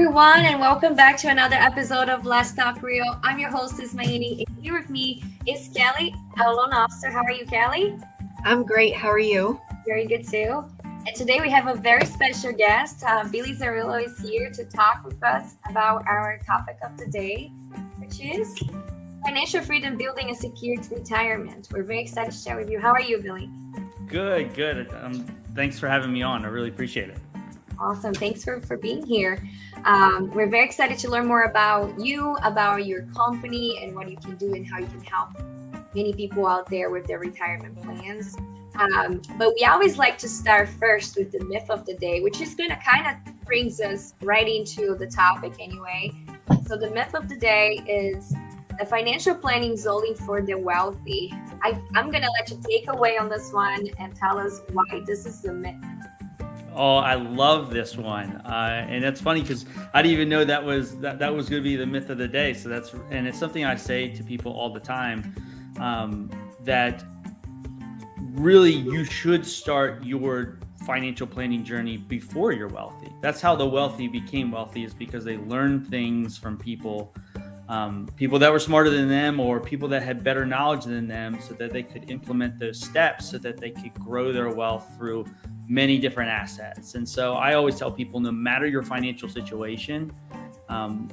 everyone, and welcome back to another episode of Let's Talk Real. I'm your hostess, Mayini, and here with me is Kelly, our loan officer. How are you, Kelly? I'm great. How are you? Very good, too. And today we have a very special guest. Billy Zerillo is here to talk with us about our topic of the day, which is financial freedom, building a secure retirement. We're very excited to share with you. How are you, Billy? Good. Thanks for having me on. I really appreciate it. Awesome. Thanks for being here. We're very excited to learn more about you, about your company, and what you can do and how you can help many people out there with their retirement plans. But we always like to start first with the myth of the day, which is going to kind of brings us right into the topic anyway. So the myth of the day is the financial planning is only for the wealthy. I'm going to let you take away on this one and tell us why this is the myth. Oh, I love this one, and it's funny because I didn't even know that was going to be the myth of the day. So it's something I say to people all the time, that really you should start your financial planning journey before you're wealthy. That's how the wealthy became wealthy, is because they learned things from people that were smarter than them or people that had better knowledge than them, so that they could implement those steps so that they could grow their wealth through many different assets. And so I always tell people, no matter your financial situation,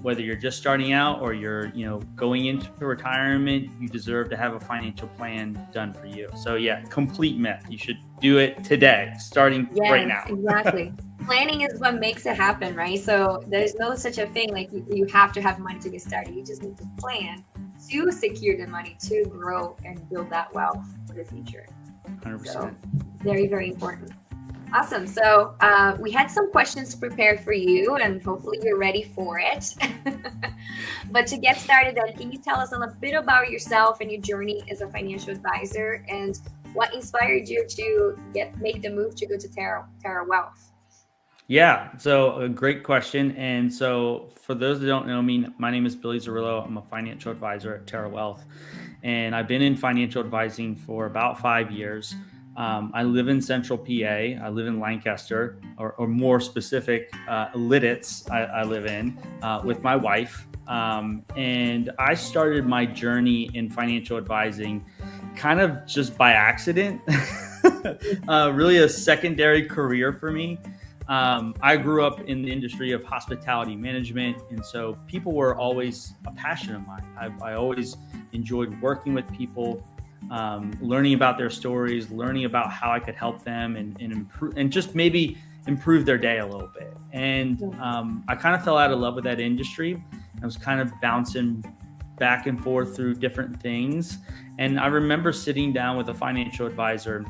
whether you're just starting out or you're going into retirement, you deserve to have a financial plan done for you. So yeah, complete myth. You should do it today, starting right now. Exactly. Planning is what makes it happen, right? So there's no such a thing like you have to have money to get started. You just need to plan to secure the money to grow and build that wealth for the future. 100%. So, very, very important. Awesome. So we had some questions prepared for you, and hopefully you're ready for it. But to get started, then, can you tell us a little bit about yourself and your journey as a financial advisor, and what inspired you to make the move to go to Terra Wealth? Yeah, so a great question. And so for those that don't know me, my name is Billy Zerillo. I'm a financial advisor at Terra Wealth, and I've been in financial advising for about 5 years. I live in Central PA. I live in Lancaster, or more specific, Lidditz. I live in with my wife, and I started my journey in financial advising kind of just by accident. Really a secondary career for me. I grew up in the industry of hospitality management, and so people were always a passion of mine. I always enjoyed working with people, learning about their stories, learning about how I could help them and improve, and just maybe improve their day a little bit. And I kind of fell out of love with that industry. I was kind of bouncing back and forth through different things. And I remember sitting down with a financial advisor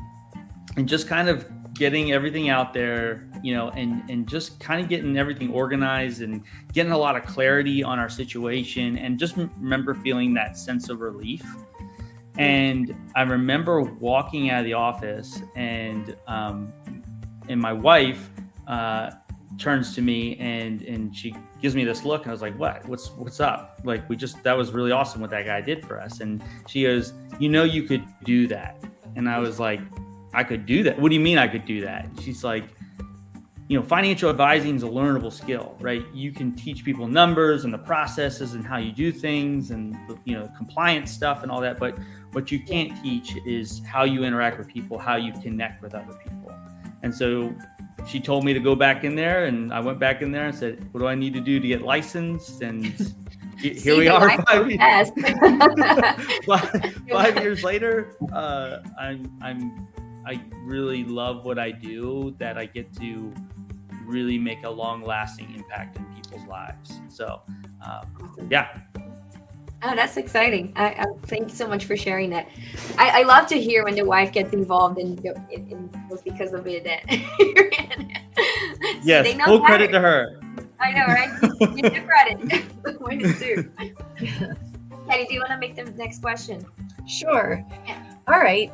and just kind of getting everything out there, and just kind of getting everything organized and getting a lot of clarity on our situation, and just remember feeling that sense of relief. And I remember walking out of the office, and my wife turns to me and she gives me this look, and I was like, what's up? Like, that was really awesome what that guy did for us. And she goes, you could do that. And I was like, I could do that? What do you mean I could do that? She's like, financial advising is a learnable skill, right? You can teach people numbers and the processes and how you do things and, compliance stuff and all that. But what you can't teach is how you interact with people, how you connect with other people. And so she told me to go back in there, and I went back in there and said, what do I need to do to get licensed? And here we are 5 years. 5 years later. I really love what I do, that I get to really make a long-lasting impact in people's lives. So, yeah. Oh, that's exciting. I thank you so much for sharing that. I love to hear when the wife gets involved and it was because of it that you're in it. Yes, so full credit to her. I know, right? You do credit when it's due. Patty, do you want to make the next question? Sure. Yeah. All right.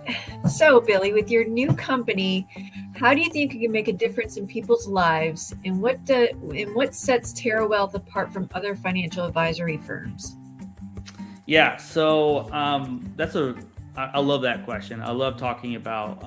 So, Billy, with your new company, how do you think you can make a difference in people's lives, and what sets Terra Wealth apart from other financial advisory firms? Yeah. So I love that question. I love talking about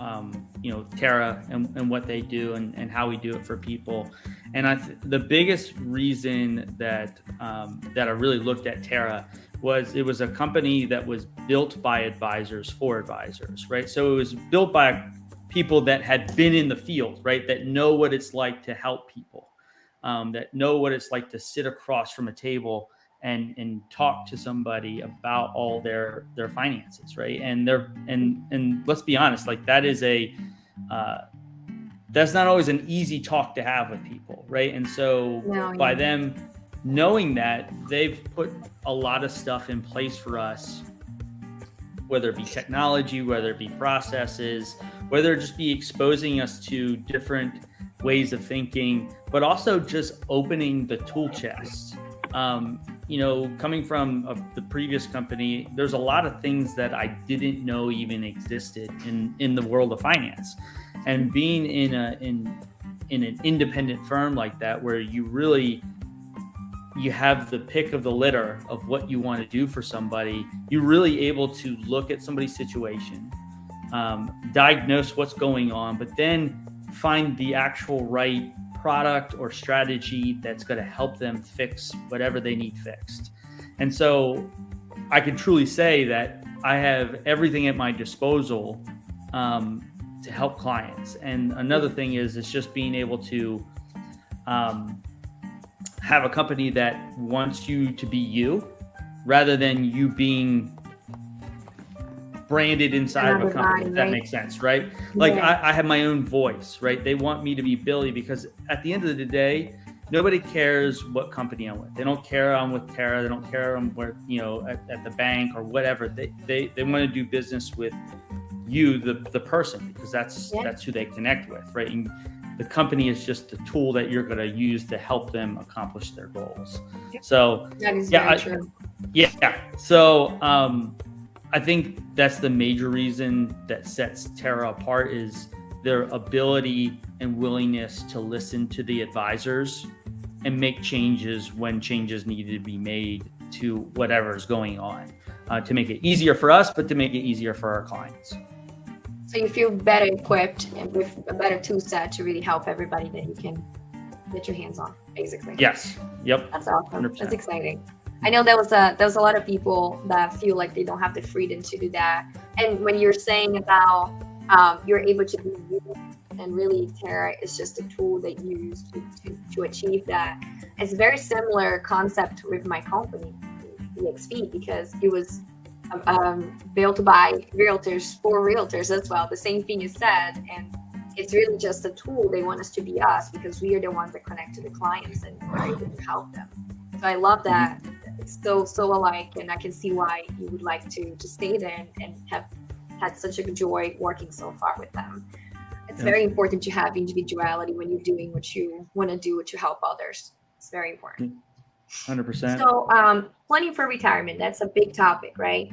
Terra and what they do and how we do it for people. And the biggest reason that I really looked at Terra was it was a company that was built by advisors for advisors, right? So it was built by people that had been in the field, right? That know what it's like to help people, that know what it's like to sit across from a table and talk to somebody about all their finances, right? And let's be honest, like that is that's not always an easy talk to have with people, right? And so by them knowing that, they've put a lot of stuff in place for us, whether it be technology, whether it be processes, whether it just be exposing us to different ways of thinking, but also just opening the tool chest. Coming from the previous company, there's a lot of things that I didn't know even existed in the world of finance. And being in an independent firm like that, where you have the pick of the litter of what you want to do for somebody, you're really able to look at somebody's situation, diagnose what's going on, but then find the actual right product or strategy that's going to help them fix whatever they need fixed. And so I can truly say that I have everything at my disposal to help clients. And another thing is, it's just being able to have a company that wants you to be you rather than you being branded inside of a company, if that makes sense, right? Like I have my own voice, right? They want me to be Billy because at the end of the day, nobody cares what company I'm with. They don't care I'm with Terra. They don't care I'm where, at the bank or whatever. They want to do business with you, the person, because that's who they connect with, right? And the company is just the tool that you're going to use to help them accomplish their goals. So that is very true. Yeah. So I think that's the major reason that sets Terra apart is their ability and willingness to listen to the advisors and make changes when changes need to be made to whatever is going on, to make it easier for us, but to make it easier for our clients. So you feel better equipped and with a better tool set to really help everybody that you can get your hands on, basically. Yes. Yep. That's awesome. 100%. That's exciting. I know there was a lot of people that feel like they don't have the freedom to do that. And when you're saying about you're able to be you, and really Terra is just a tool that you use to achieve that. It's a very similar concept with my company, EXP, because it was built by realtors for realtors as well. The same thing is said, and it's really just a tool. They want us to be us because we are the ones that connect to the clients and are able to help them. So I love that. It's so alike, and I can see why you would like to stay there and have had such a joy working so far with them. It's very important to have individuality when you're doing what you want to do to help others. It's very important. 100%. So planning for retirement, that's a big topic, right?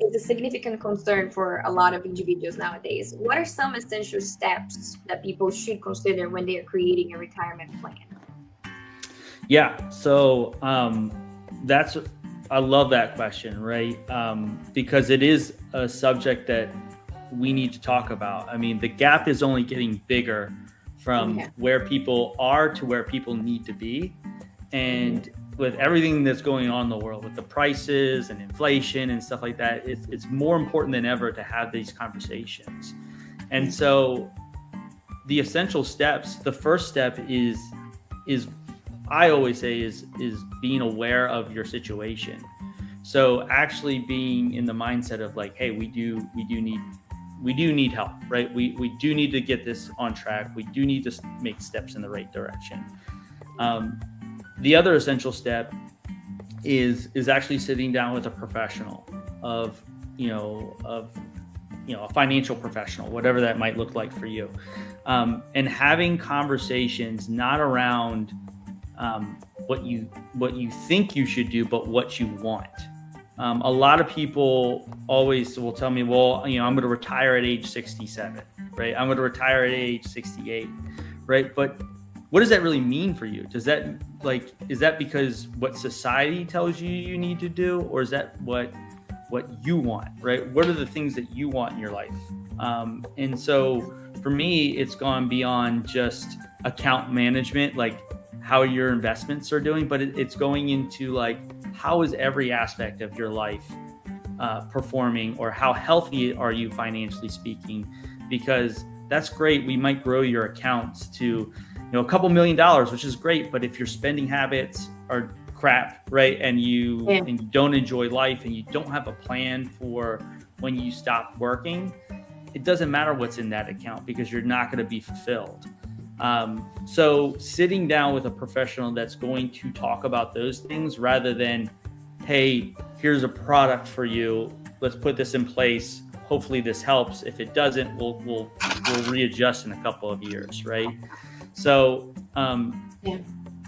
It's a significant concern for a lot of individuals nowadays. What are some essential steps that people should consider when they are creating a retirement plan? Yeah. So I love that question, right? Because it is a subject that we need to talk about. I mean, the gap is only getting bigger from where people are to where people need to be. And with everything that's going on in the world, with the prices and inflation and stuff like that, it's more important than ever to have these conversations. And so the essential steps, the first step is I always say is being aware of your situation. So actually being in the mindset of like, hey, we do need help, right? We do need to get this on track. We do need to make steps in the right direction. The other essential step is actually sitting down with a professional of a financial professional, whatever that might look like for you, and having conversations not around what you think you should do, but what you want. A lot of people always will tell me, well, I'm going to retire at age 67, right? I'm going to retire at age 68, right? But what does that really mean for you? Is that because what society tells you need to do, or is that what you want, right? What are the things that you want in your life? And so for me, it's gone beyond just account management, like how your investments are doing, but it's going into like, how is every aspect of your life performing, or how healthy are you financially speaking? Because that's great. We might grow your accounts to, a couple $1 million, which is great. But if your spending habits are crap, right, and you don't enjoy life, and you don't have a plan for when you stop working, it doesn't matter what's in that account, because you're not going to be fulfilled. So sitting down with a professional that's going to talk about those things, rather than, hey, here's a product for you, let's put this in place, hopefully this helps. If it doesn't, we'll readjust in a couple of years, right? So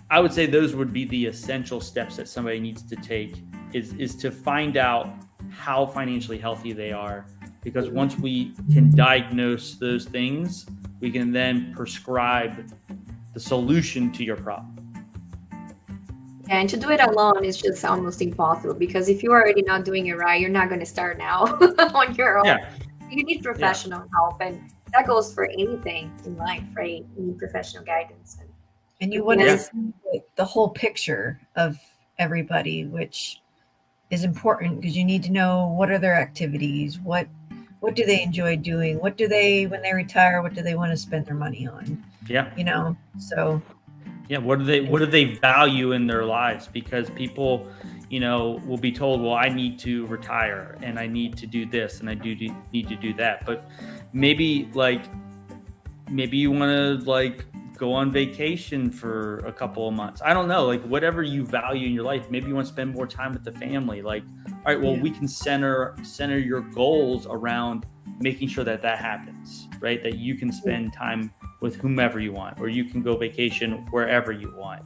I would say those would be the essential steps that somebody needs to take, is to find out how financially healthy they are, because once we can diagnose those things, we can then prescribe the solution to your problem. Yeah, and to do it alone is just almost impossible, because if you're already not doing it right, you're not going to start now on your own. Yeah. You need professional help, and that goes for anything in life, right? You need professional guidance. And you want to see the whole picture of everybody, which is important, because you need to know what are their activities, what do they enjoy doing, when they retire, what do they want to spend their money on? Yeah. So yeah, what do they value in their lives? Because people, will be told, well, I need to retire and I need to do this and I need to do that. But maybe you want to go on vacation for a couple of months. I don't know, whatever you value in your life. Maybe you want to spend more time with the family. All right, well, we can center your goals around making sure that happens, right? That you can spend time with whomever you want, or you can go vacation wherever you want,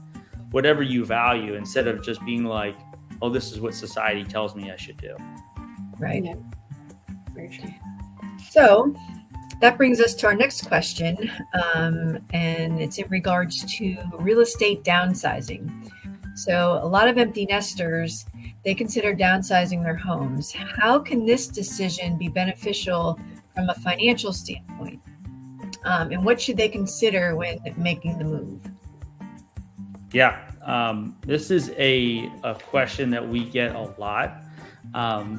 whatever you value, instead of just being like, oh, this is what society tells me I should do. Right. Yeah. Very true. So that brings us to our next question, and it's in regards to real estate downsizing. So a lot of empty nesters, they consider downsizing their homes. How can this decision be beneficial from a financial standpoint? And what should they consider when making the move? Yeah, this is a question that we get a lot,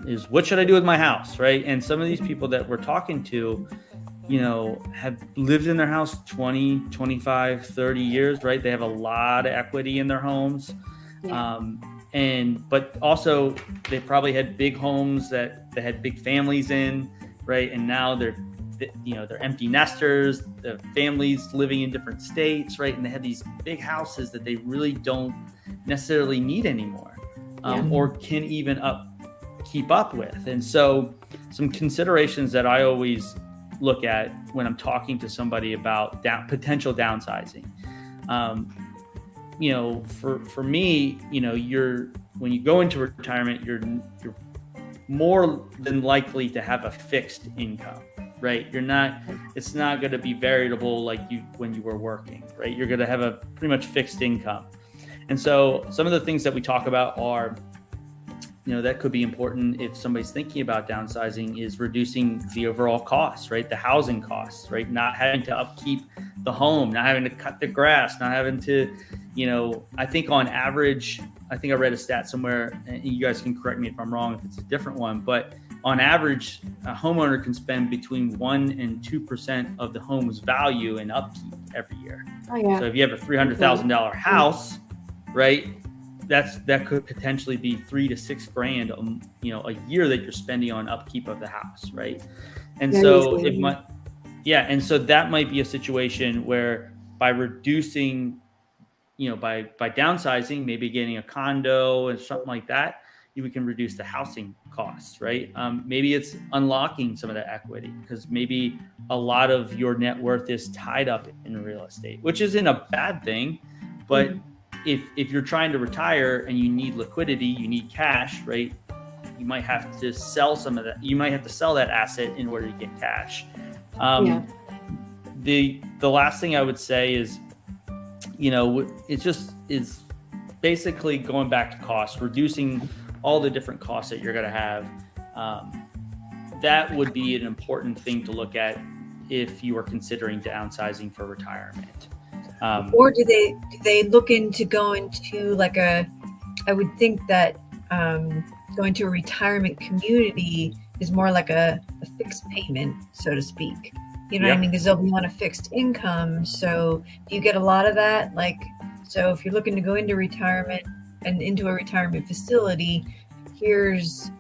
is what should I do with my house, right? And some of these people that we're talking to, have lived in their house 20, 25, 30 years, right? They have a lot of equity in their homes. Yeah. But also they probably had big homes that they had big families in, right? And now they're empty nesters, the families living in different states, right? And they have these big houses that they really don't necessarily need anymore, or can even keep up with. And so some considerations that I always look at when I'm talking to somebody about potential downsizing. For me, when you go into retirement, you're more than likely to have a fixed income, right? It's not going to be variable like when you were working, right? You're going to have a pretty much fixed income. And so some of the things that we talk about are, that could be important if somebody's thinking about downsizing, is reducing the overall costs, right? The housing costs, right? Not having to upkeep the home, not having to cut the grass, not having to, I think on average, I read a stat somewhere, and you guys can correct me if I'm wrong if it's a different one, but on average, a homeowner can spend between 1% and 2% of the home's value in upkeep every year. Oh, yeah. So if you have a $300,000 house, right, that could potentially be $3,000 to $6,000, a year that you're spending on upkeep of the house, right? And so and so that might be a situation where by reducing, by downsizing, maybe getting a condo and something like that, we can reduce the housing costs, right? Maybe it's unlocking some of that equity, because maybe a lot of your net worth is tied up in real estate, which isn't a bad thing, but if you're trying to retire and you need liquidity, you need cash, right? You might have to sell some of that. You might have to sell that asset in order to get cash. The last thing I would say is, it's basically going back to cost, reducing all the different costs that you're going to have. That would be an important thing to look at if you are considering downsizing for retirement. Or do they look into going to like I would think that going to a retirement community is more like a fixed payment, so to speak. You know what I mean? Because they'll be on a fixed income. So do you get a lot of that? Like, so if you're looking to go into retirement and into a retirement facility, here's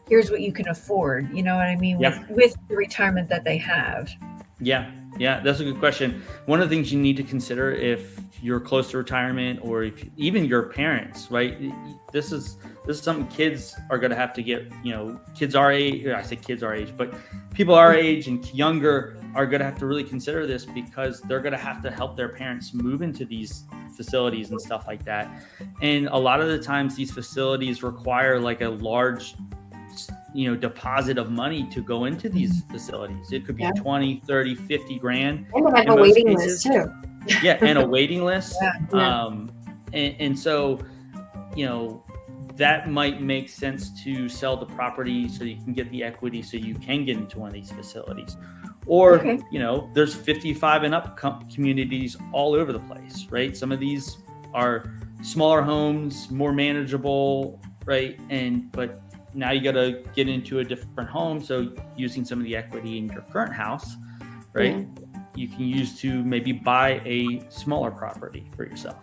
what you can afford. You know what I mean? With the retirement that they have. Yeah, that's a good question. One of the things you need to consider if you're close to retirement, or if even your parents, right? This is something kids are going to have to get, kids our age, I say kids our age, but people our age and younger are going to have to really consider this, because they're going to have to help their parents move into these facilities and stuff like that. And a lot of the times these facilities require like a large deposit of money to go into these facilities. It could be 20, 30, 50 grand. And they have a waiting list too. And a waiting list. And so, that might make sense to sell the property so you can get the equity so you can get into one of these facilities. Or, there's 55 and up communities all over the place, right? Some of these are smaller homes, more manageable, right? But now you got to get into a different home. So using some of the equity in your current house, right? You can use to maybe buy a smaller property for yourself.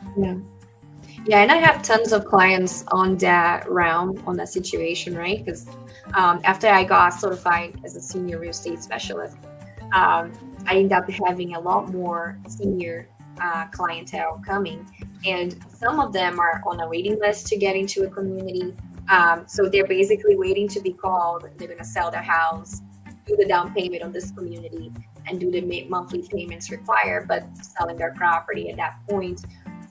Yeah, and I have tons of clients on that realm, on that situation, right? Because after I got certified as a senior real estate specialist, I ended up having a lot more senior clientele coming, and some of them are on a waiting list to get into a community. So they're basically waiting to be called. They're going to sell their house, do the down payment on this community, and do the monthly payments required, but selling their property at that point.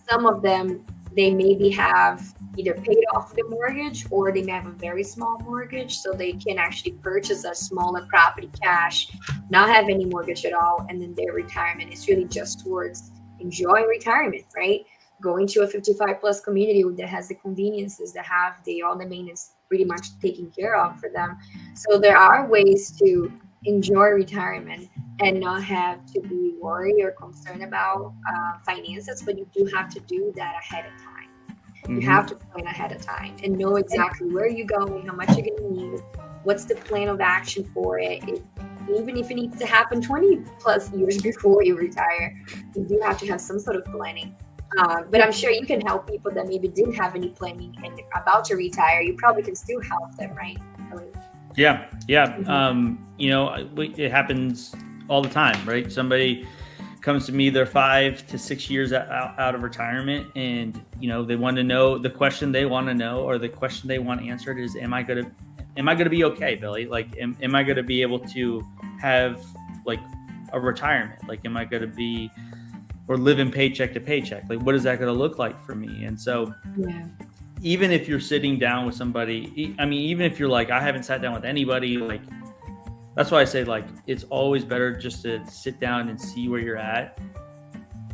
Some of them, they maybe have either paid off the mortgage, or they may have a very small mortgage, so they can actually purchase a smaller property cash, not have any mortgage at all, and then their retirement is really just towards enjoying retirement, right? Going to a 55 plus community that has the conveniences, that have all the maintenance pretty much taken care of for them. So there are ways to enjoy retirement and not have to be worried or concerned about finances, but you do have to do that ahead of time. You have to plan ahead of time and know exactly where you're going, how much you're going to need, what's the plan of action for it. Even if it needs to happen 20 plus years before you retire, you do have to have some sort of planning. But I'm sure you can help people that maybe didn't have any planning and about to retire. You probably can still help them, right? Yeah. It happens all the time, right? Somebody comes to me, they're 5 to 6 years out of retirement, and they want to know, the question they want to know, or the question they want answered is, am I gonna be okay, Billy? Like, am I gonna be able to have like a retirement? Like, am I gonna be, or living paycheck to paycheck? Like, what is that gonna look like for me? And so even if you're sitting down with somebody, I mean, even if you're like, I haven't sat down with anybody, like, that's why I say, like, it's always better just to sit down and see where you're at,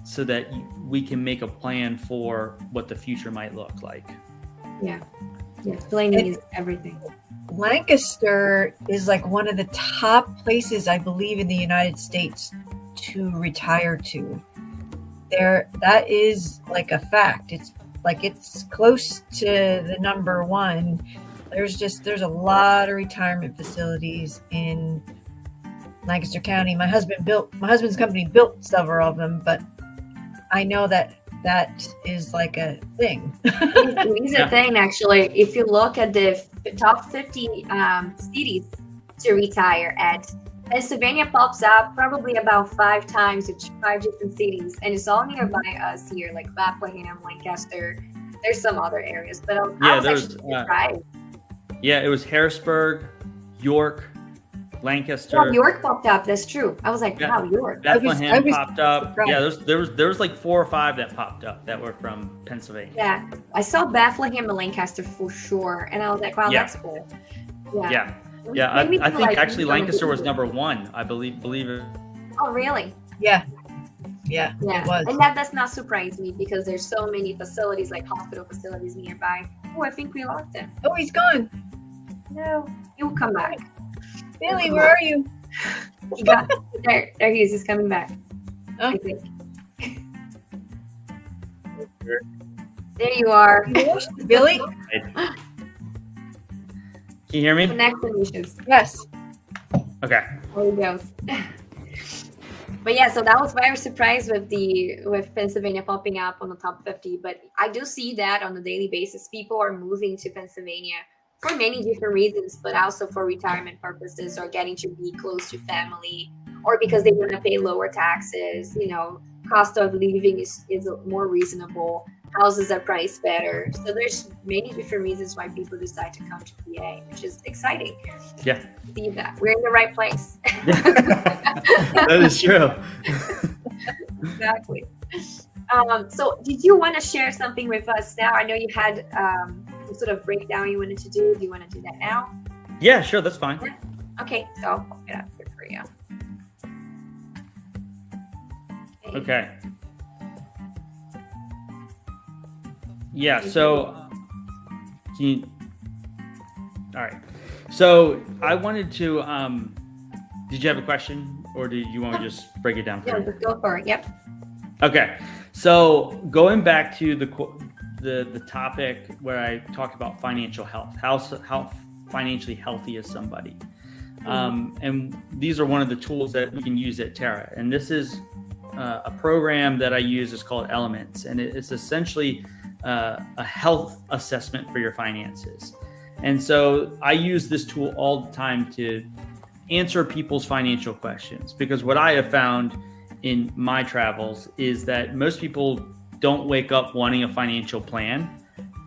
so that we can make a plan for what the future might look like. Yeah. Planning is everything. Lancaster is like one of the top places, I believe, in the United States to retire to. That is like a fact. It's close to the number one. There's a lot of retirement facilities in Lancaster County. My husband's company built several of them, but I know that is like a thing. It is a thing, actually. If you look at the top 50 cities to retire at, Pennsylvania pops up probably about 5 times. It's 5 different cities, and it's all nearby us here, like Bethlehem, Lancaster. There's some other areas, but I was actually surprised. It was Harrisburg, York, Lancaster. Oh, York popped up. That's true. I was like, wow, York. Bethlehem popped up. Surprised. Yeah, there was like 4 or 5 that popped up that were from Pennsylvania. Yeah, I saw Bethlehem and Lancaster for sure, and I was like, wow, that's cool. Yeah. I think actually Lancaster was number 1. I believe it. Oh, really? Yeah. It was. And that does not surprise me, because there's so many facilities, like hospital facilities nearby. Oh, I think we lost him. Oh, he's gone. No, he will come back. Billy, where are you? There he is. He's coming back. Oh. I think. There you are. Billy? Can you hear me? Connection issues. Yes. Okay. There he goes. But yeah, so that was very surprised with Pennsylvania popping up on the top 50. But I do see that on a daily basis. People are moving to Pennsylvania for many different reasons, but also for retirement purposes or getting to be close to family, or because they want to pay lower taxes. Cost of living is more reasonable. Houses are priced better. So there's many different reasons why people decide to come to PA, which is exciting. Yeah. See that we're in the right place. That is true. Exactly. So did you want to share something with us now? I know you had some sort of breakdown you wanted to do. Do you want to do that now? Yeah, sure. That's fine. Okay, so I'll pop it up here for you. Okay. Yeah, so all right. So I wanted to did you have a question, or did you want me to just break it down for Yeah, you? just go for it. Yep. Okay. So going back to the topic where I talked about financial health, how financially healthy is somebody? And these are one of the tools that we can use at Terra. And this is a program that I use. Is called Elements, and it's essentially a health assessment for your finances. And so I use this tool all the time to answer people's financial questions, because what I have found in my travels is that most people don't wake up wanting a financial plan.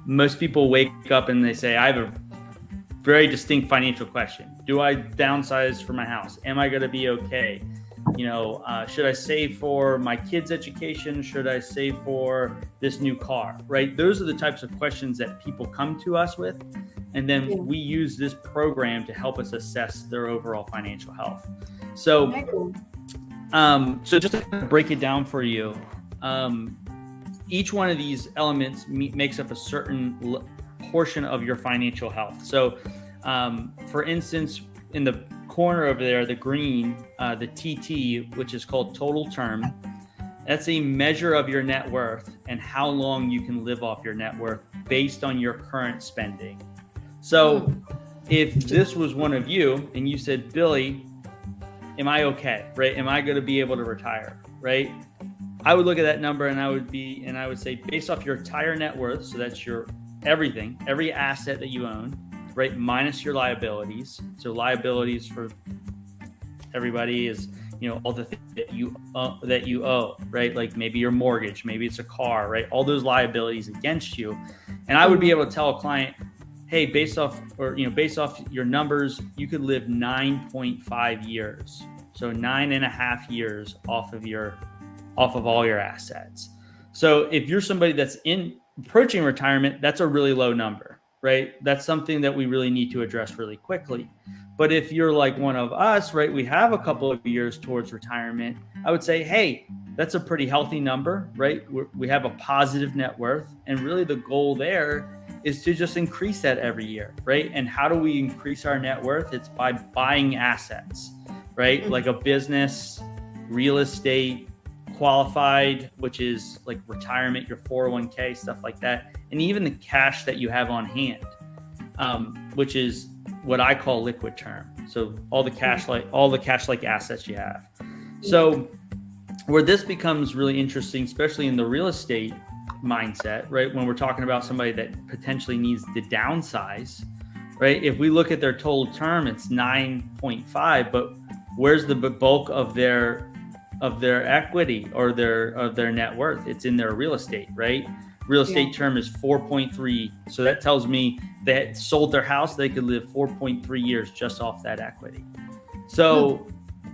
Most people wake up and they say, I have a very distinct financial question. Do I downsize for my house? Am I going to be okay? Should I save for my kids' education? Should I save for this new car? Right? Those are the types of questions that people come to us with. And then we use this program to help us assess their overall financial health. So, so just to break it down for you, each one of these elements makes up a certain portion of your financial health. So, for instance, in the corner over there, the green, the TT, which is called total term, that's a measure of your net worth and how long you can live off your net worth based on your current spending. So if this was one of you and you said, Billy, am I okay? Right? Am I going to be able to retire? Right? I would look at that number and I would say, based off your entire net worth, so that's your everything, every asset that you own, right, minus your liabilities. So liabilities for everybody is, all the things that you owe, right? Like maybe your mortgage, maybe it's a car, right? All those liabilities against you. And I would be able to tell a client, hey, based off your numbers, you could live 9.5 years. So 9.5 years off of all your assets. So if you're somebody that's approaching retirement, that's a really low number, right? That's something that we really need to address really quickly. But if you're like one of us, right, we have a couple of years towards retirement, I would say, hey, that's a pretty healthy number, right? We have a positive net worth. And really the goal there is to just increase that every year, right? And how do we increase our net worth? It's by buying assets, right? Like a business, real estate, qualified, which is like retirement, your 401k, stuff like that. And even the cash that you have on hand, which is what I call liquid term. So all the cash like assets you have. So where this becomes really interesting, especially in the real estate mindset, right? When we're talking about somebody that potentially needs to downsize, right? If we look at their total term, it's 9.5, but where's the bulk of their equity or their net worth? It's in their real estate, right? Real estate term is 4.3. So that tells me they sold their house, they could live 4.3 years just off that equity. So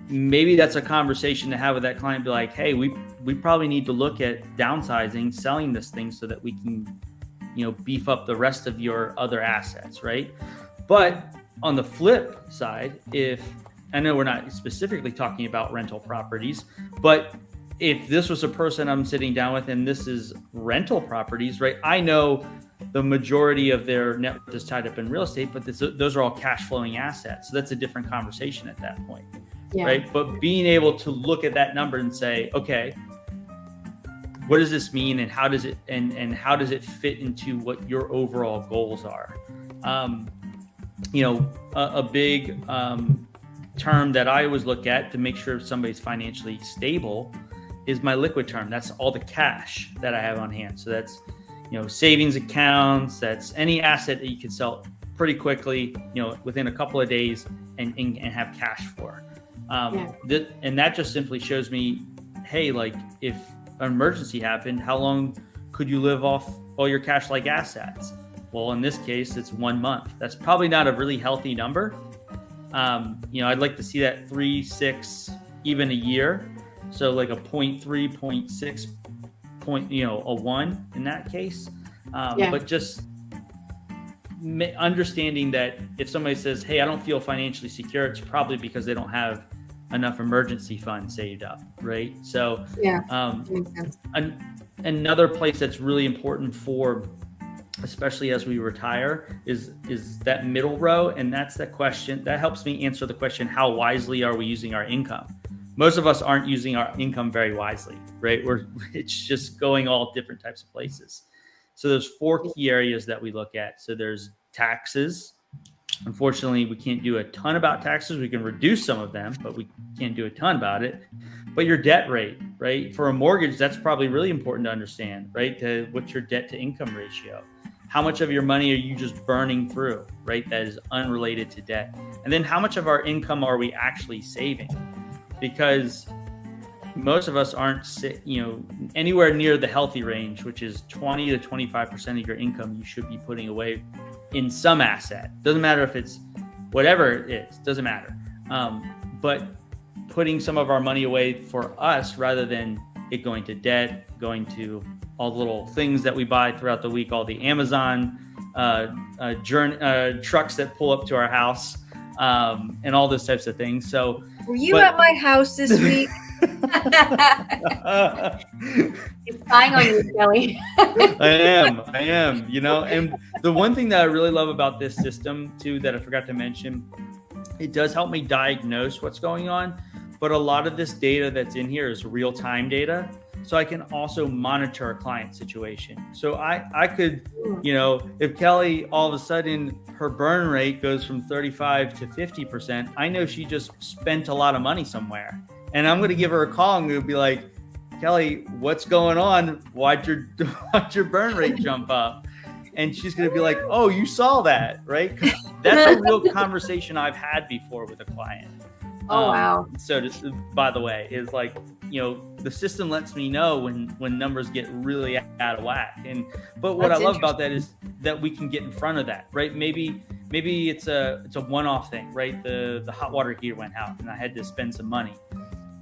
maybe that's a conversation to have with that client. Be like, hey, we probably need to look at downsizing, selling this thing so that we can, beef up the rest of your other assets, right? But on the flip side, if I know we're not specifically talking about rental properties, but if this was a person I'm sitting down with and this is rental properties, right? I know the majority of their net worth is tied up in real estate, but those are all cash flowing assets. So that's a different conversation at that point, right? But being able to look at that number and say, okay, what does this mean, and how does it how does it fit into what your overall goals are? A big term that I always look at to make sure somebody's financially stable is my liquid term. That's all the cash that I have on hand. So that's, savings accounts, that's any asset that you can sell pretty quickly, within a couple of days and have cash for. And that just simply shows me, hey, like if an emergency happened, how long could you live off all your cash like assets? Well, in this case, it's 1 month. That's probably not a really healthy number. I'd like to see that 3, 6, even a year. So like a 0.3, 0.6, a 1 in that case. But just understanding that if somebody says, hey, I don't feel financially secure, it's probably because they don't have enough emergency funds saved up, right? So makes sense. Another place that's really important for, especially as we retire, is that middle row. And that's the question that helps me answer the question, how wisely are we using our income? Most of us aren't using our income very wisely, right? It's just going all different types of places. So there's 4 key areas that we look at. So there's taxes. Unfortunately, we can't do a ton about taxes. We can reduce some of them, but we can't do a ton about it. But your debt rate, right? For a mortgage, that's probably really important to understand, right? What's your debt to income ratio? How much of your money are you just burning through, right? That is unrelated to debt. And then how much of our income are we actually saving? Because most of us aren't, anywhere near the healthy range, which is 20 to 25% of your income you should be putting away in some asset. Doesn't matter if it's whatever it is, doesn't matter. But putting some of our money away for us rather than it going to debt, going to all the little things that we buy throughout the week, all the Amazon trucks that pull up to our house, and all those types of things. So, were you at my house this week? It's spying on you, Kelly. I am, and the one thing that I really love about this system too, that I forgot to mention, it does help me diagnose what's going on, but a lot of this data that's in here is real-time data. So I can also monitor a client situation. So I could, if Kelly, all of a sudden her burn rate goes from 35 to 50%, I know she just spent a lot of money somewhere. And I'm going to give her a call and we'll be like, Kelly, what's going on? Why'd your burn rate jump up? And she's going to be like, oh, you saw that, right? 'Cause that's a real conversation I've had before with a client. Oh, wow. So just, by the way, is like, the system lets me know when numbers get really out of whack. But what I love about that is that we can get in front of that, right? Maybe it's a one-off thing, right? The hot water heater went out and I had to spend some money.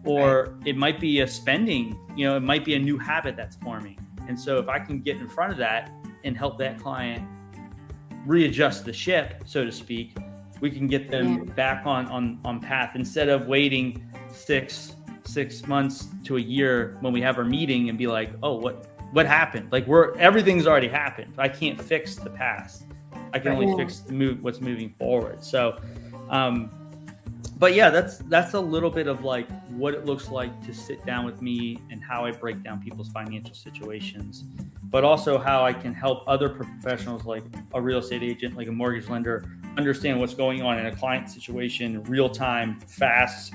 Or it might be a spending, it might be a new habit that's forming. And so if I can get in front of that and help that client readjust the ship, so to speak, we can get them back on path instead of waiting six months to a year when we have our meeting and be like, oh, what happened? Like everything's already happened. I can't fix the past. I can only fix what's moving forward. So, but yeah, that's a little bit of like what it looks like to sit down with me and how I break down people's financial situations, but also how I can help other professionals like a real estate agent, like a mortgage lender, understand what's going on in a client situation, real time, fast,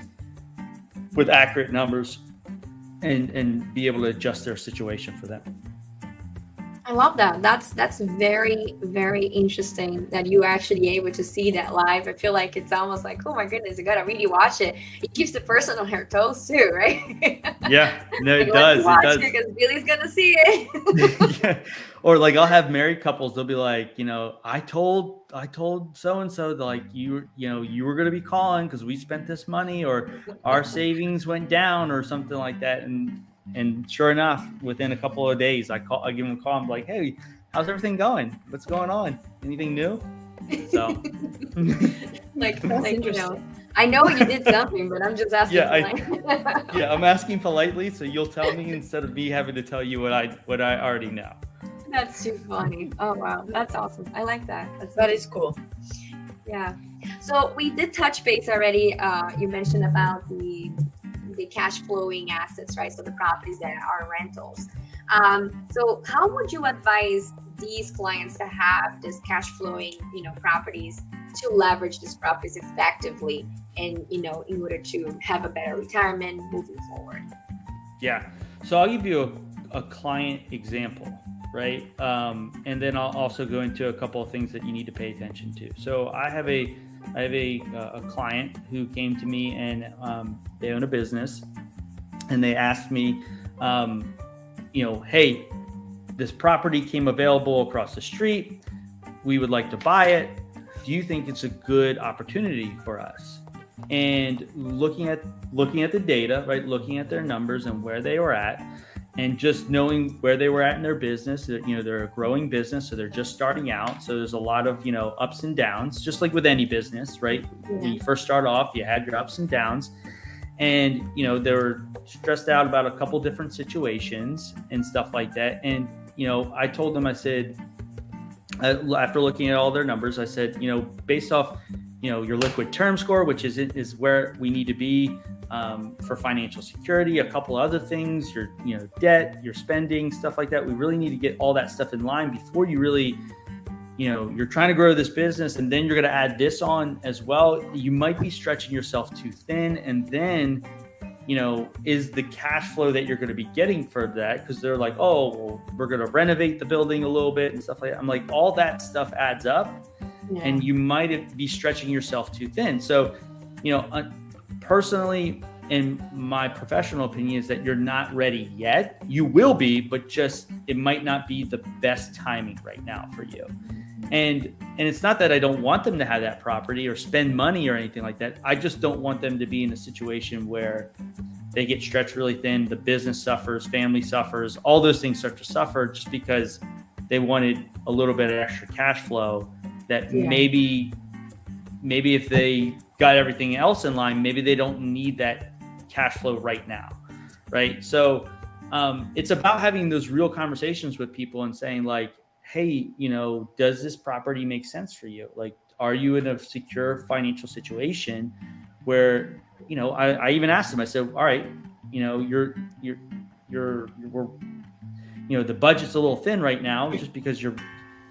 with accurate numbers, and be able to adjust their situation for them. I love that. That's very, very interesting that you actually able to see that live. I feel like it's almost like, oh my goodness, I gotta really watch it. It keeps the person on her toes too, right? Yeah, no, it does. It does. Because Billy's gonna see it. Yeah. Or like I'll have married couples. They'll be like, I told so and so like you were gonna be calling because we spent this money or our savings went down or something like that, and sure enough, within a couple of days, I give them a call. I'm like, hey, how's everything going? What's going on? Anything new? So, I know you did something, but I'm just asking. I'm asking politely, so you'll tell me instead of me having to tell you what I already know. That's too funny. Oh wow, that's awesome. I like that. That is cool. Yeah. So we did touch base already. You mentioned about the cash flowing assets, right? So the properties that are rentals. So how would you advise these clients to have this cash flowing, properties, to leverage these properties effectively and, in order to have a better retirement moving forward? Yeah. So I'll give you a client example, right? And then I'll also go into a couple of things that you need to pay attention to. So I have a client who came to me, and they own a business, and they asked me, hey, this property came available across the street. We would like to buy it. Do you think it's a good opportunity for us? And looking at the data, right, looking at their numbers and where they were at, and just knowing where they were at in their business, they're a growing business, so they're just starting out. So there's a lot of, ups and downs, just like with any business, right? Yeah. When you first start off, you had your ups and downs, and, they were stressed out about a couple different situations and stuff like that. And, I told them, I said, after looking at all their numbers, I said, based off, your liquid term score, which is where we need to be for financial security, a couple other things, your debt, your spending, stuff like that. We really need to get all that stuff in line before you really, you're trying to grow this business, and then you're going to add this on as well. You might be stretching yourself too thin, and then is the cash flow that you're going to be getting for that, because they're like, oh, well, we're going to renovate the building a little bit and stuff like that. I'm like, all that stuff adds up. Yeah. And you might be stretching yourself too thin. So, personally, in my professional opinion, is that you're not ready yet. You will be, but just it might not be the best timing right now for you. And it's not that I don't want them to have that property or spend money or anything like that. I just don't want them to be in a situation where they get stretched really thin, the business suffers, family suffers, all those things start to suffer just because they wanted a little bit of extra cash flow that maybe if they got everything else in line, maybe they don't need that cash flow right now, right? So it's about having those real conversations with people and saying like, hey, does this property make sense for you? Like, are you in a secure financial situation where, I even asked them, I said, all right, we're the budget's a little thin right now just because you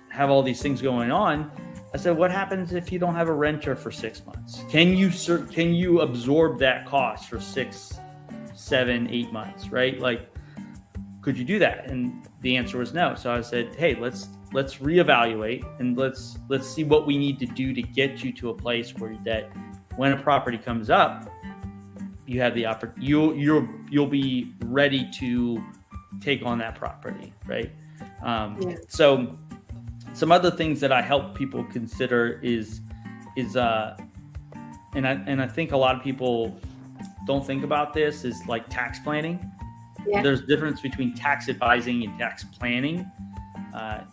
have all these things going on. I said, what happens if you don't have a renter for 6 months? Can you absorb that cost for 6, 7, 8 months, right? Like, could you do that? And the answer was no. So I said, hey, let's reevaluate, and let's see what we need to do to get you to a place where that when a property comes up, you have the you'll be ready to take on that property, right? So some other things that I help people consider is and I think a lot of people don't think about this, is like tax planning. Yeah. There's a difference between tax advising and tax planning.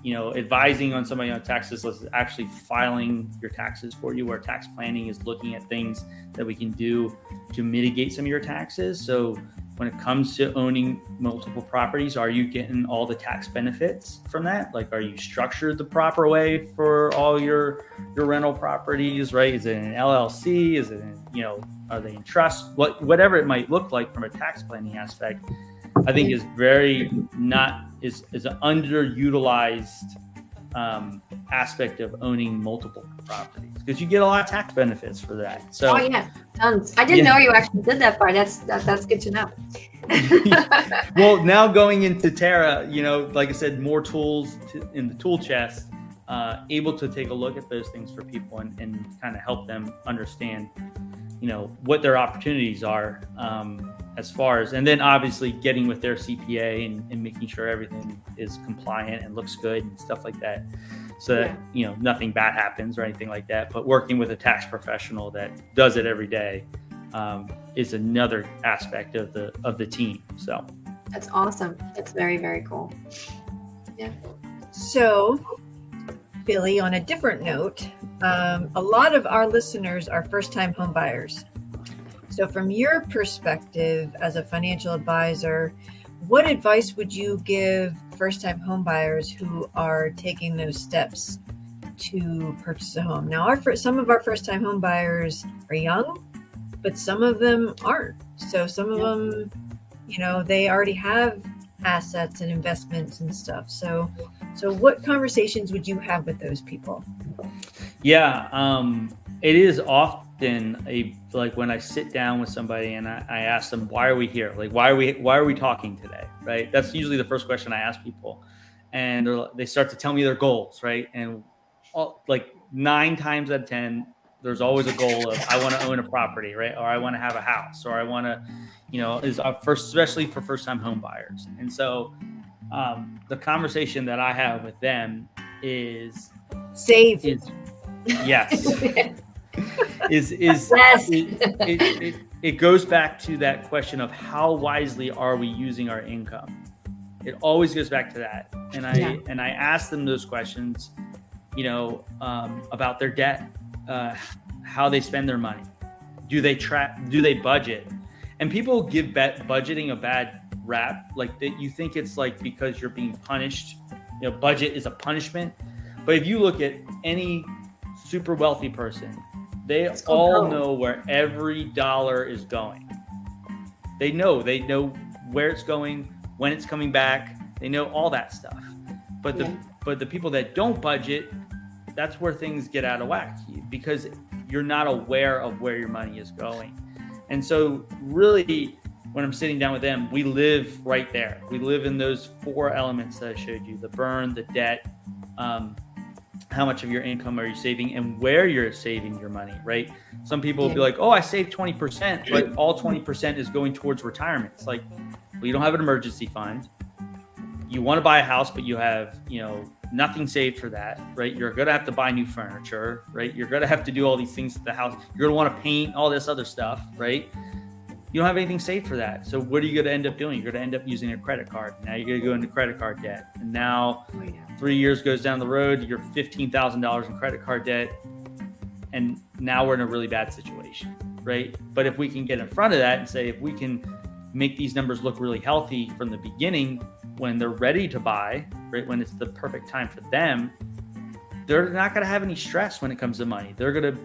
Advising on somebody on taxes is actually filing your taxes for you, where tax planning is looking at things that we can do to mitigate some of your taxes. So when it comes to owning multiple properties, are you getting all the tax benefits from that? Like, are you structured the proper way for all your rental properties, right? Is it an LLC? Is it are they in trust? Whatever it might look like from a tax planning aspect, I think is is an underutilized aspect of owning multiple properties, because you get a lot of tax benefits for that. So, tons. I didn't know you actually did that part. That's good to know. Well, now going into Terra, like I said, more tools in the tool chest, able to take a look at those things for people and kind of help them understand, what their opportunities are. As far as, and then obviously getting with their CPA and making sure everything is compliant and looks good and stuff like that, so that nothing bad happens or anything like that. But working with a tax professional that does it every day is another aspect of the team. So that's awesome. That's very, very cool. Yeah. So, Billy, on a different note, a lot of our listeners are first-time home buyers. So from your perspective as a financial advisor, what advice would you give first-time home buyers who are taking those steps to purchase a home? Now, some of our first-time home buyers are young, but some of them aren't. So some of them, they already have assets and investments and stuff. So what conversations would you have with those people? Yeah, it is often like when I sit down with somebody and I ask them, why are we here? Like, why are we talking today? Right. That's usually the first question I ask people, and they start to tell me their goals. Right. And like 9 times out of 10, there's always a goal of, I want to own a property, right? Or I want to have a house, or I want to, is first, especially for first time home buyers. And so the conversation that I have with them is save. Yes. Yes. It goes back to that question of how wisely are we using our income? It always goes back to that. And I ask them those questions, about their debt, how they spend their money. Do they budget? And people give budgeting a bad rap. Like that, you think it's like because you're being punished, budget is a punishment. But if you look at any super wealthy person, they all know where every dollar is going. They know where it's going, when it's coming back. They know all that stuff. But the people that don't budget, that's where things get out of whack, because you're not aware of where your money is going. And so really, when I'm sitting down with them, we live right there. We live in those 4 elements that I showed you: the burn, the debt, how much of your income are you saving, and where you're saving your money, right? Some people will be like, oh, I saved 20%, but all 20% is going towards retirement. It's like, well, you don't have an emergency fund. You want to buy a house, but you have, nothing saved for that, right? You're going to have to buy new furniture, right? You're going to have to do all these things to the house. You're going to want to paint, all this other stuff, right? You don't have anything saved for that. So what are you going to end up doing? You're going to end up using a credit card. Now you're going to go into credit card debt. And now 3 years goes down the road, you're $15,000 in credit card debt. And now we're in a really bad situation, right? But if we can get in front of that and say, if we can make these numbers look really healthy from the beginning, when they're ready to buy, right, when it's the perfect time for them, they're not going to have any stress when it comes to money. They're going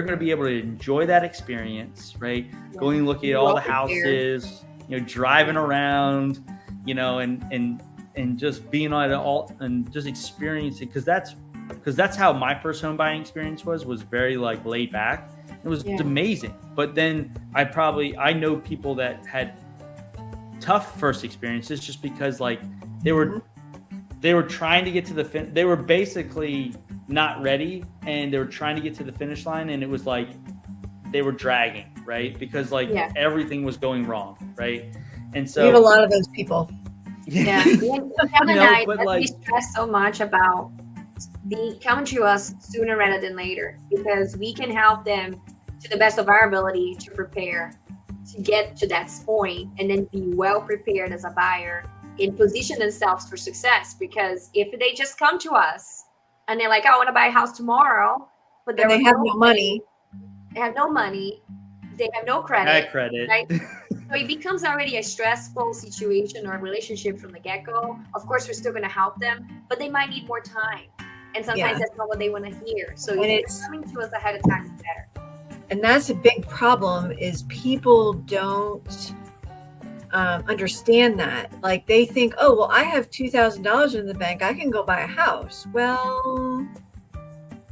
to be able to enjoy that experience, right? Going and looking at all the houses, driving around, and just being on it all and just experiencing, because that's how my first home buying experience was very like laid back. It was amazing. But then I know people that had tough first experiences just because like they were trying to get to they were basically not ready, and they were trying to get to the finish line, and it was like they were dragging, right? Because everything was going wrong, right? And so we have a lot of those people. Yeah. Kevin and I stress so much about coming to us sooner rather than later, because we can help them to the best of our ability to prepare to get to that point, and then be well prepared as a buyer and position themselves for success. Because if they just come to us and they're like, I want to buy a house tomorrow, but they have no money. They have no money. They have no credit. Right? So it becomes already a stressful situation or a relationship from the get-go. Of course, we're still going to help them, but they might need more time. And sometimes that's not what they want to hear. So if it's coming to us ahead of time, it's better. And that's a big problem, is people don't understand that. Like they think, oh, well, I have $2,000 in the bank, I can go buy a house. Well,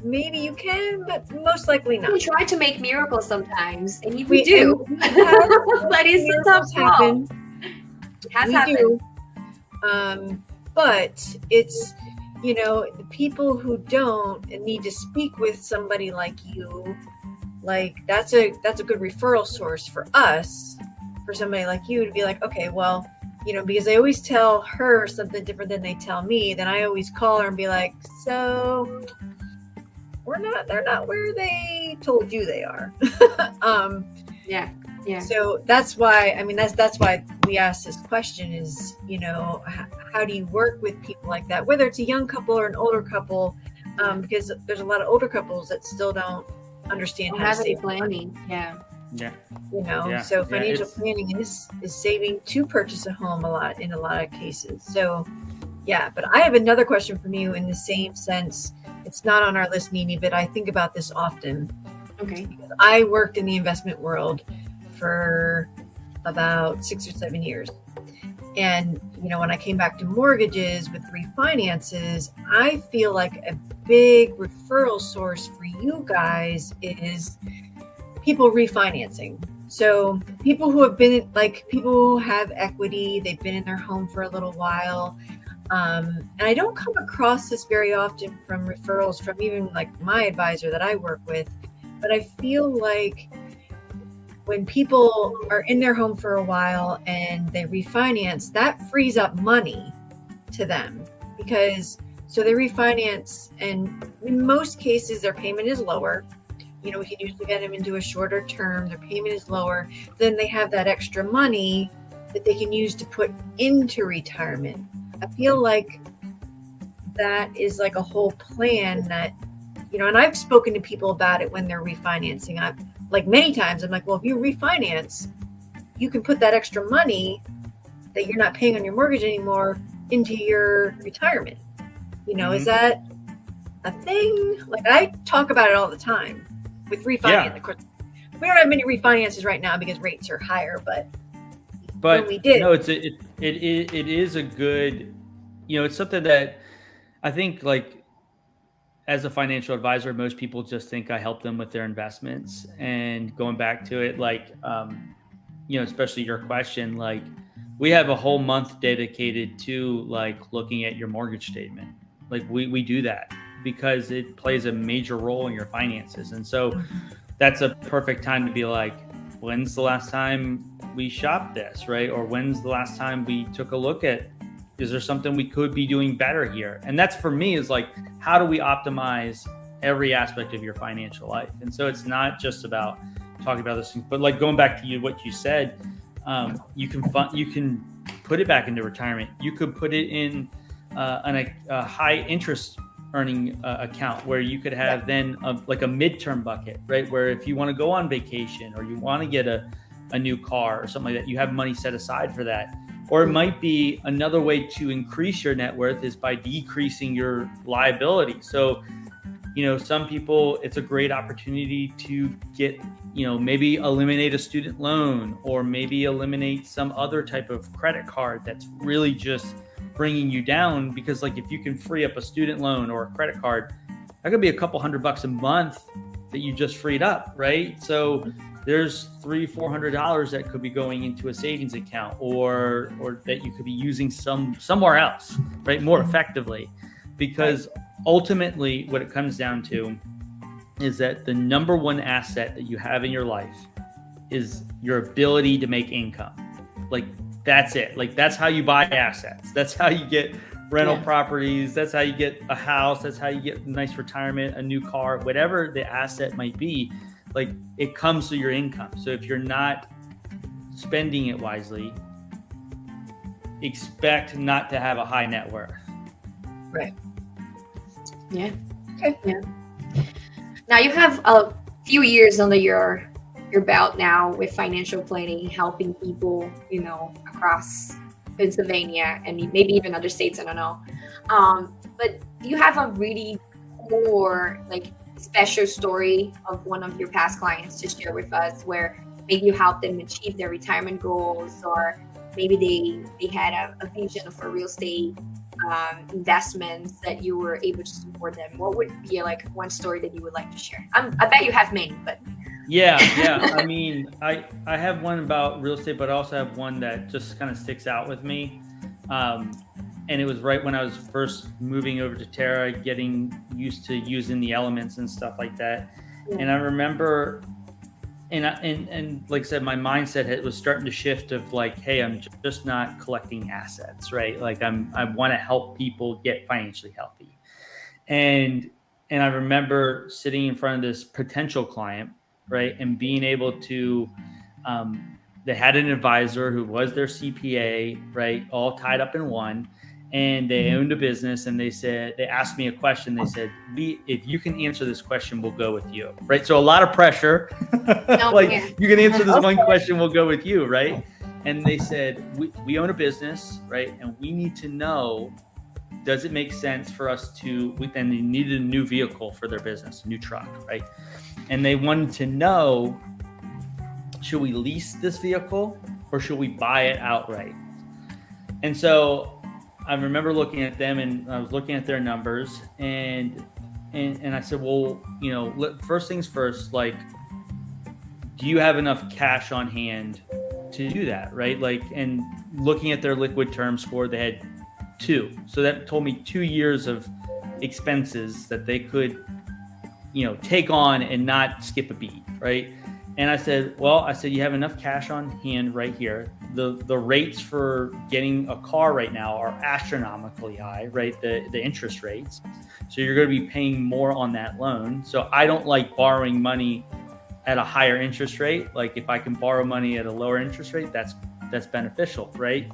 maybe you can, but most likely not. We try to make miracles sometimes, and we do. But it's a tough happen. It has happened. But it's, the people who don't need to speak with somebody like you. Like that's a good referral source for us, for somebody like you to be like, okay, well, because they always tell her something different than they tell me. Then I always call her and be like, so they're not where they told you they are. Yeah. So that's why, that's why we asked this question is, how do you work with people like that, whether it's a young couple or an older couple, because there's a lot of older couples that still don't understand how to save planning. So financial planning is saving to purchase a home in a lot of cases. So but I have another question from you in the same sense. It's not on our list, Nini, but I think about this often. Okay. Because I worked in the investment world for about 6 or 7 years. And, when I came back to mortgages with refinances, I feel like a big referral source for you guys is people refinancing. So people who have equity, they've been in their home for a little while. And I don't come across this very often from referrals from even like my advisor that I work with, but I feel like when people are in their home for a while and they refinance, that frees up money to them so they refinance, and in most cases their payment is lower. We can usually get them into a shorter term. Their payment is lower. Then they have that extra money that they can use to put into retirement. I feel like that is like a whole plan that, and I've spoken to people about it when they're refinancing. Many times I'm like, well, if you refinance, you can put that extra money that you're not paying on your mortgage anymore into your retirement. Is that a thing? Like, I talk about it all the time with refinance. Yeah. Of course, we don't have many refinances right now because rates are higher, but when we did, no, it is a good, it's something that I think, like, as a financial advisor, most people just think I help them with their investments. And going back to it, like, especially your question, like, we have a whole month dedicated to like looking at your mortgage statement. Like we do that because it plays a major role in your finances. And so that's a perfect time to be like, when's the last time we shopped this, right? Or when's the last time we took a look at, is there something we could be doing better here? And that's, for me, is like, how do we optimize every aspect of your financial life? And so it's not just about talking about those things, but like going back to what you said, you can put it back into retirement. You could put it in a high interest earning account where you could have then like a midterm bucket, right? Where if you want to go on vacation or you want to get a new car or something like that, you have money set aside for that. Or it might be another way to increase your net worth is by decreasing your liability. So, some people, it's a great opportunity to get, maybe eliminate a student loan or maybe eliminate some other type of credit card that's really just bringing you down. Because like, if you can free up a student loan or a credit card, that could be a couple $100 a month that you just freed up, right? So there's $300-$400 that could be going into a savings account or that you could be using somewhere else, right? More effectively, because ultimately what it comes down to is that the number one asset that you have in your life is your ability to make income. Like, that's it. Like, that's how you buy assets. That's how you get rental properties. That's how you get a house. That's how you get a nice retirement, a new car, whatever the asset might be. Like, it comes to your income. So if you're not spending it wisely, expect not to have a high net worth. Right. Yeah. Okay. Yeah. Now you have a few years under your belt now with financial planning, helping people, across Pennsylvania and maybe even other states. I don't know. But you have a really core, like, special story of one of your past clients to share with us, where maybe you helped them achieve their retirement goals, or maybe they had a vision for real estate investments that you were able to support them. What would be like one story that you would like to share? I bet you have many, but yeah. I mean, I have one about real estate, but I also have one that just kind of sticks out with me. And it was right when I was first moving over to Terra, getting used to using the elements and stuff like that. Yeah. And I remember, and like I said, my mindset was starting to shift of like, hey, I'm just not collecting assets, right? Like I want to help people get financially healthy. And I remember sitting in front of this potential client, right? And being able to, they had an advisor who was their CPA, right? All tied up in one. And they owned a business, and they asked me a question. They said, if you can answer this question, we'll go with you. Right. So a lot of pressure, you can answer this one question, we'll go with you. Right. And they said, we own a business, right? And we need to know, does it make sense for us and they needed a new vehicle for their business, a new truck. Right. And they wanted to know, should we lease this vehicle or should we buy it outright? And so I remember looking at them, and I was looking at their numbers, and I said, well, first things first, like, do you have enough cash on hand to do that, right? Like, and looking at their liquid term score, they had 2. So that told me 2 years of expenses that they could, take on and not skip a beat, right? And I said, you have enough cash on hand right here. The rates for getting a car right now are astronomically high, right? The interest rates. So you're going to be paying more on that loan. So I don't like borrowing money at a higher interest rate. Like, if I can borrow money at a lower interest rate, that's beneficial, right?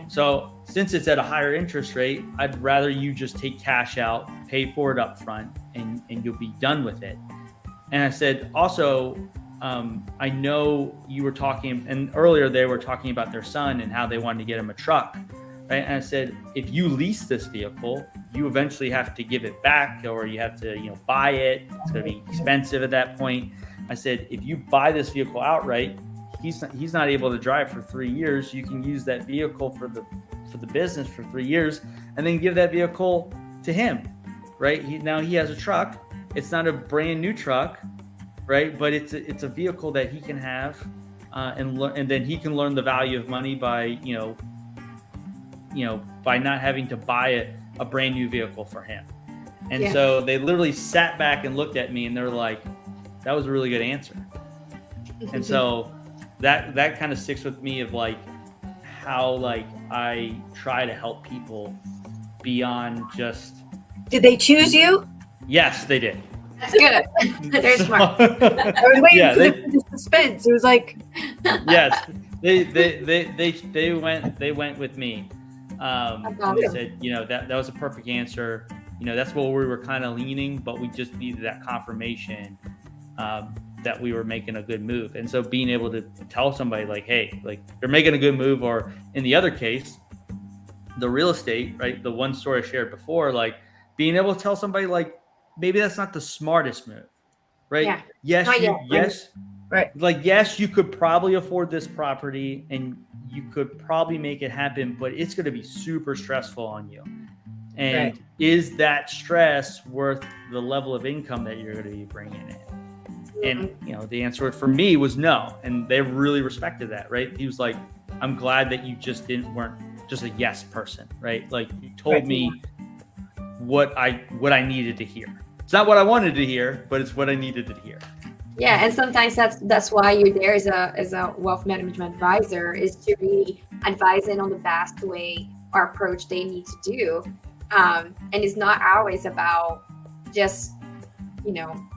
So since it's at a higher interest rate, I'd rather you just take cash out, pay for it up front, and you'll be done with it. And I said, also, I know you were talking, and earlier they were talking about their son and how they wanted to get him a truck, right? And I said, if you lease this vehicle, you eventually have to give it back, or you have to, buy it. It's going to be expensive at that point. I said, if you buy this vehicle outright, he's not able to drive for 3 years. You can use that vehicle for the business for 3 years, and then give that vehicle to him, right? Now he has a truck. It's not a brand new truck, right? But it's a vehicle that he can have, and then he can learn the value of money by by not having to buy a brand new vehicle for him. And so they literally sat back and looked at me, and they're like, "That was a really good answer." And so that kind of sticks with me, of like how like I try to help people beyond just. Did they choose you? Yes, they did. That's good. They're smart. I was waiting for the suspense. It was like, yes, they went with me. And they said, that was a perfect answer. That's what we were kind of leaning, but we just needed that confirmation that we were making a good move. And so being able to tell somebody like, hey, like, you're making a good move, or in the other case, the real estate, right? The one story I shared before, like being able to tell somebody like, maybe that's not the smartest move, right? Yeah. Yes. Right. Like, yes, you could probably afford this property and you could probably make it happen, but it's going to be super stressful on you. And is that stress worth the level of income that you're going to be bringing in? And, the answer for me was no. And they really respected that, right? He was like, I'm glad that you just weren't just a yes person, right? Like, you told me what I needed to hear. It's not what I wanted to hear, but it's what I needed to hear. Yeah, and sometimes that's why you're there as a wealth management advisor, is to really advise them on the best way or approach they need to do. And it's not always about just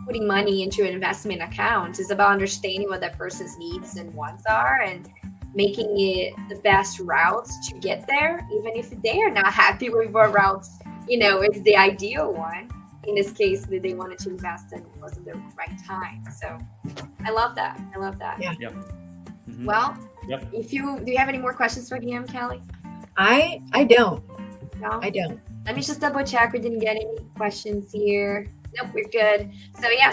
putting money into an investment account. It's about understanding what that person's needs and wants are, and making it the best routes to get there, even if they are not happy with what route it's the ideal one. In this case, that they wanted to invest and it wasn't the right time. So I love that. Yeah. Yep. Mm-hmm. Well, do you have any more questions for him, Kelly? I don't. No? I don't. Let me just double check. We didn't get any questions here. Nope, we're good.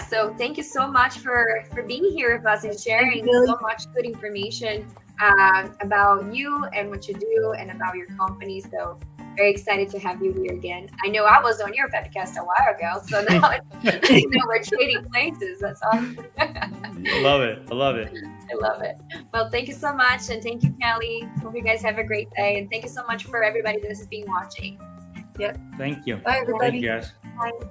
So thank you so much for being here with us and sharing so much good information about you and what you do and about your company. So very excited to have you here again. I know I was on your podcast a while ago, so now we're trading places. That's awesome. I love it. I love it. Well, thank you so much, and thank you, Kelly. Hope you guys have a great day, and thank you so much for everybody that has been watching. Yep. Thank you. Bye, everybody. Thank you, guys. Bye.